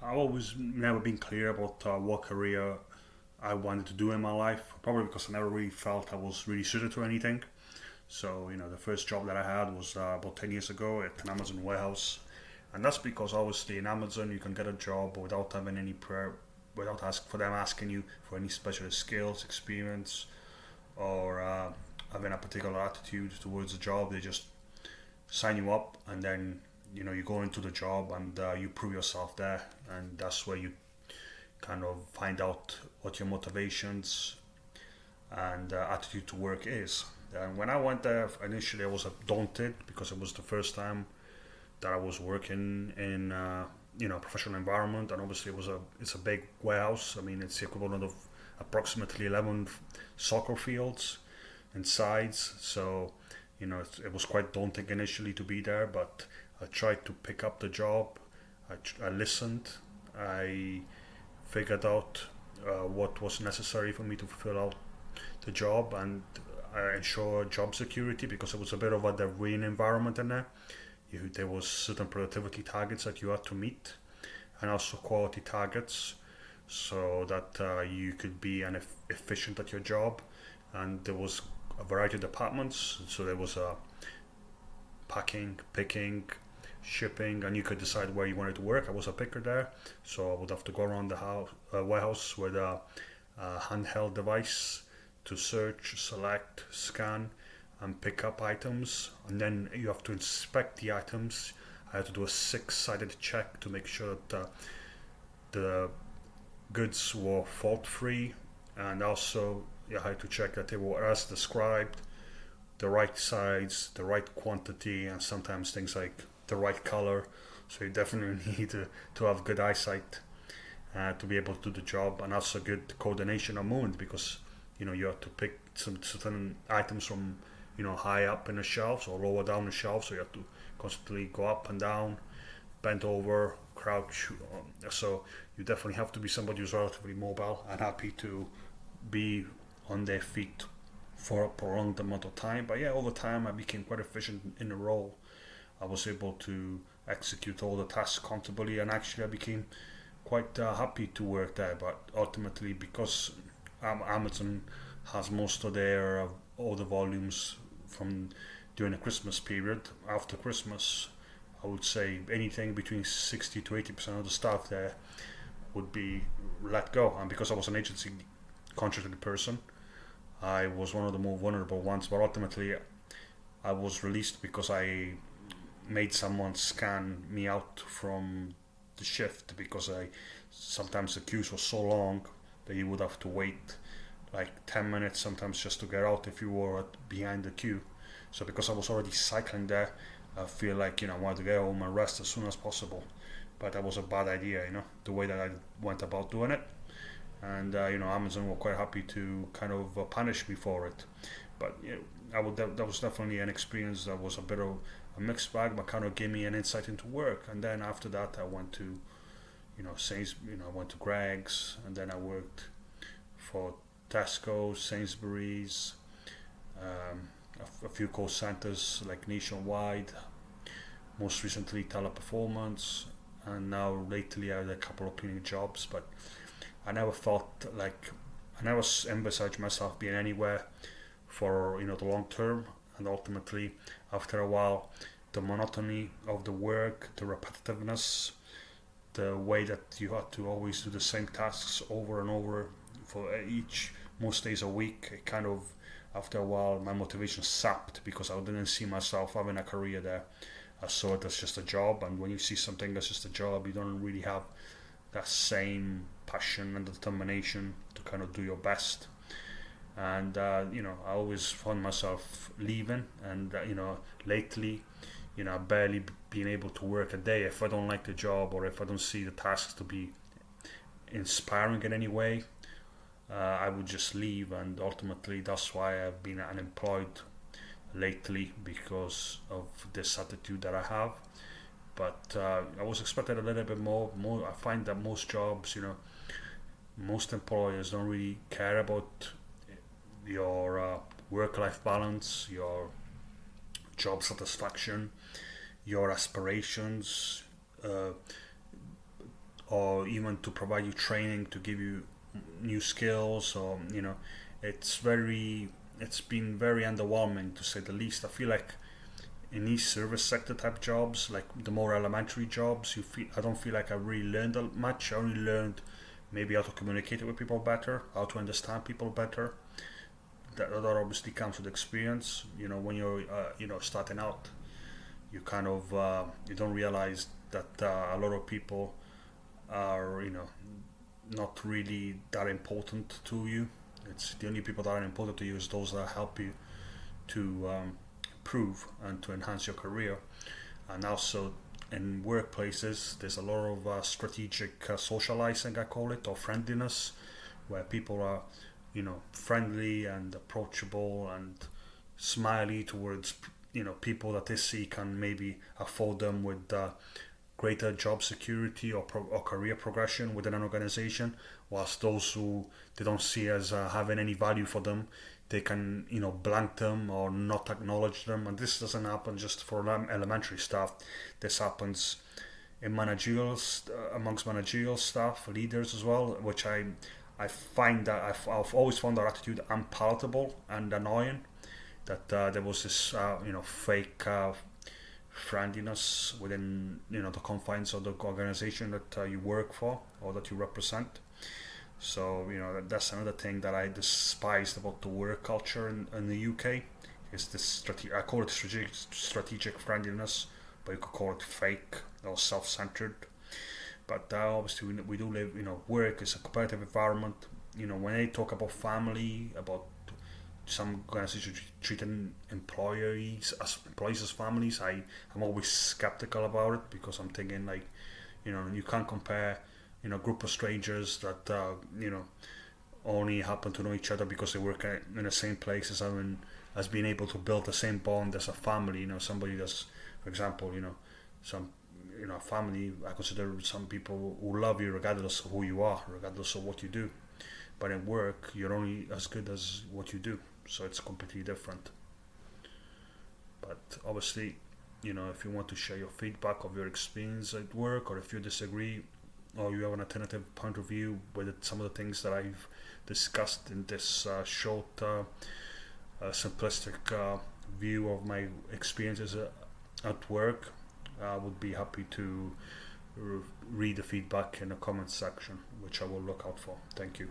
I've always never been clear about what career I wanted to do in my life. Probably because I never really felt I was really suited to anything. So the first job that I had was about 10 years ago at an Amazon warehouse, and that's because obviously in Amazon you can get a job without having any without them asking you for any special skills, experience, or having a particular attitude towards the job. They just sign you up, and then you go into the job and you prove yourself there, and that's where you kind of find out what your motivations and attitude to work is. And when I went there initially, I was daunted because it was the first time that I was working in a professional environment, and obviously it's a big warehouse. I mean, it's the equivalent of approximately 11 soccer fields and sides. So it was quite daunting initially to be there, but I tried to pick up the job. I listened. I figured out what was necessary for me to fill out the job, and ensure job security because it was a bit of a Darwin environment in there. There was certain productivity targets that you had to meet, and also quality targets, so that you could be efficient at your job. And there was a variety of departments. So there was packing, picking, shipping, and you could decide where you wanted to work. I was a picker there, so I would have to go around the warehouse with a handheld device to search, select, scan, and pick up items. And then you have to inspect the items. I had to do a six-sided check to make sure that the goods were fault-free, and also I had to check that they were as described, the right size, the right quantity, and sometimes things like the right color. So you definitely need to have good eyesight to be able to do the job, and also good coordination of movement because you have to pick some certain items from high up in the shelves or lower down the shelves, so you have to constantly go up and down, bend over, crouch. So you definitely have to be somebody who's relatively mobile and happy to be on their feet for a prolonged amount of time. But yeah, over time I became quite efficient in the role. I was able to execute all the tasks comfortably, and actually I became quite happy to work there. But ultimately, because Amazon has most of their all the volumes from during the Christmas period. After Christmas, I would say anything between 60 to 80% of the staff there would be let go. And because I was an agency contracted person, I was one of the more vulnerable ones. But ultimately, I was released because I made someone scan me out from the shift, because I sometimes the queues were so long that you would have to wait like 10 minutes sometimes just to get out if you were behind the queue. So because I was already cycling there, I feel like I wanted to get home and rest as soon as possible. But that was a bad idea, the way that I went about doing it. And Amazon were quite happy to kind of punish me for it. But that was definitely an experience that was a bit of a mixed bag, but kind of gave me an insight into work. And then after that, I went to I went to Greg's, and then I worked for Tesco, Sainsbury's, a few call centers like Nationwide, most recently Teleperformance, and now lately I had a couple of cleaning jobs. But I never felt like I never envisaged myself being anywhere for the long term. And ultimately, after a while, the monotony of the work, the repetitiveness, the way that you had to always do the same tasks over and over for most days a week, it kind of, after a while, my motivation sapped because I didn't see myself having a career there. I saw it as just a job, and when you see something that's just a job, you don't really have that same passion and determination to kind of do your best. And I always found myself leaving, and lately, barely being able to work a day if I don't like the job, or if I don't see the tasks to be inspiring in any way. I would just leave, and ultimately that's why I've been unemployed lately, because of this attitude that I have. But I was expecting a little bit more. I find that most jobs, most employers don't really care about your work-life balance, your job satisfaction, your aspirations. or even to provide you training to give you new skills, or it's been very underwhelming to say the least. I feel like in these service sector type jobs, like the more elementary jobs, I don't feel like I really learned much. I only learned maybe how to communicate with people better, how to understand people better. That obviously comes with experience. When you're starting out, you kind of you don't realize that a lot of people are not really that important to you. It's the only people that are important to you is those that help you to improve and to enhance your career. And also in workplaces, there's a lot of strategic socializing, I call it, or friendliness, where people are friendly and approachable and smiley towards people that they see can maybe afford them with greater job security or career progression within an organization, whilst those who they don't see as having any value for them, they can blank them or not acknowledge them. And this doesn't happen just for elementary staff. This happens in amongst managerial staff, leaders as well, which I find that I've always found that attitude unpalatable and annoying. That there was this fake friendliness within the confines of the organization that you work for or that you represent. So that's another thing that I despised about the work culture in the UK. Is this I call it strategic friendliness, but you could call it fake or self-centered. But obviously we do live, work is a competitive environment. When they talk about family, about some organizations treating employees as families, I'm always skeptical about it, because I'm thinking like, you can't compare, group of strangers that, only happen to know each other because they work in the same place as being able to build the same bond as a family. Somebody that's, for example, some family, I consider some people who love you regardless of who you are, regardless of what you do. But in work, you're only as good as what you do, so it's completely different. But obviously, if you want to share your feedback of your experience at work, or if you disagree, or you have an alternative point of view with some of the things that I've discussed in this short, simplistic view of my experiences at work, I would be happy to read the feedback in the comments section, which I will look out for. Thank you.